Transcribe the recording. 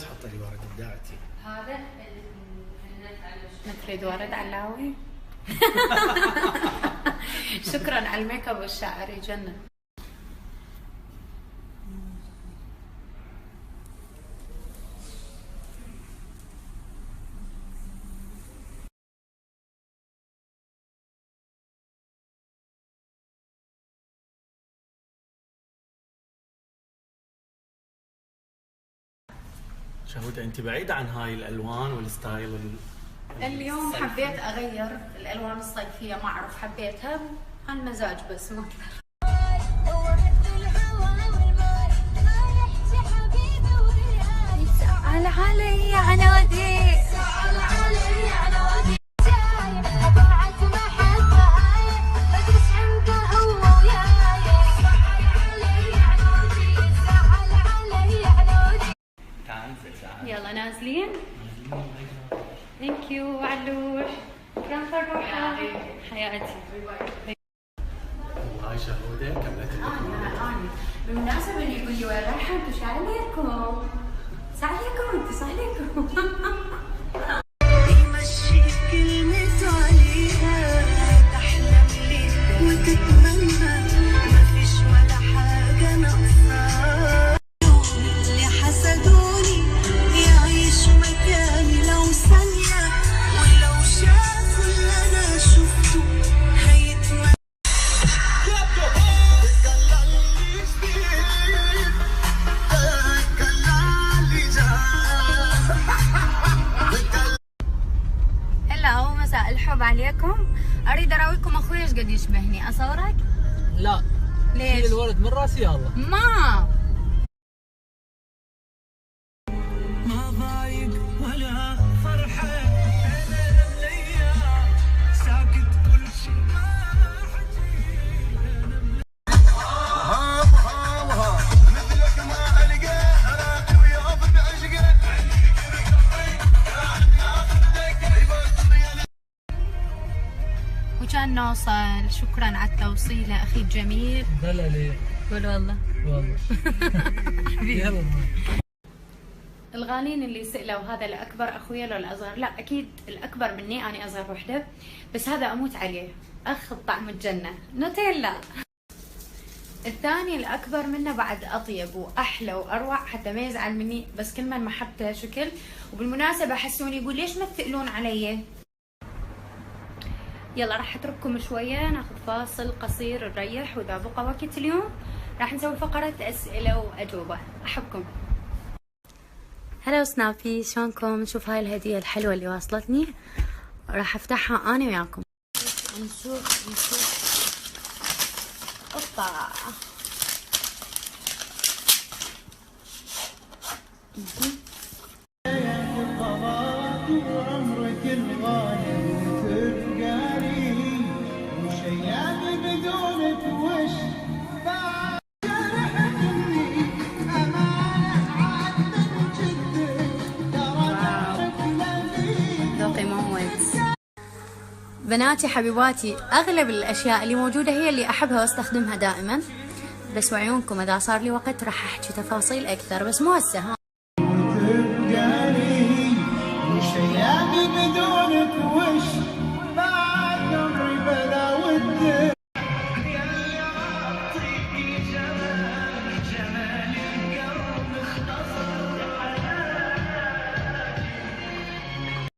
تحطي لي ورد ابداعتي. هذا نفرد ورد علاوي. شكرا على الميك اب والشعر يجنن. شهودة انت بعيدة عن هاي الالوان والستايل اليوم حبيت اغير الالوان الصيفيه، ما اعرف حبيتها عن مزاج بس ما اكثر. سأل علي عنادي، سأل علي عنادي، ضاعت محبة بدش عنده هو وياي، سأل علي عنادي، سأل علي عنادي. تعال يلا نازلين. ثانك يو علوش. كم فرحة حياتي. وهاي شهودة كملت أنا بالمناسبة اللي يقول لي وين رايحة انتو شو عليكم؟ شو عليكم انتو شو عليكم؟ يمشي كلمة عليها تحلم لي وتتمنى ما فيش ولا حاجة ناقصة. اللي حسدوني يعيش مكاني لو ثانية، ولو شافوا اللي أنا شفته هيتمنى. هلا مساء الحب عليكم. اريد اراويكم اخوي ايش قد يشبهني. اصورك؟ لا ليش؟ شيل الورد من راسي يلا. ما ما ضايق ولا فرحة، أنا مليا ساكت كل شي ما حكي. مثلك ما ألقى أراك وياخذ عشقه. وكان نوصل. شكرا على التوصيل يا اخي الجميل. لا ليه؟ قول والله. والله. يلا. الغالين اللي سألوا هذا الأكبر أخويا لو الأصغر؟ لا أكيد الأكبر مني، أنا أصغر وحدة، بس هذا أموت عليه، أخذ طعم الجنة، نوتيلا. الثاني الأكبر منه بعد أطيب وأحلى وأروع حتى ما يزعل مني، بس كل من محبته شكل. وبالمناسبة حسوني يقول ليش ما تثقلون علي؟ يلا راح أترككم شوية ناخذ فاصل قصير نريح، وإذا بقى وقت اليوم راح نسوي فقرة أسئلة وأجوبة. أحبكم. هلا سنابي، شلونكم؟ نشوف هاي الهدية الحلوة اللي واصلتني، راح افتحها انا وياكم. نشوف اوبا. وعمرك الغالي تبقالي وشيابي بدونك وش بناتي حبيباتي، اغلب الاشياء اللي موجوده هي اللي احبها واستخدمها دائما، بس وعيونكم اذا صار لي وقت راح احكي تفاصيل اكثر، بس مو هسه.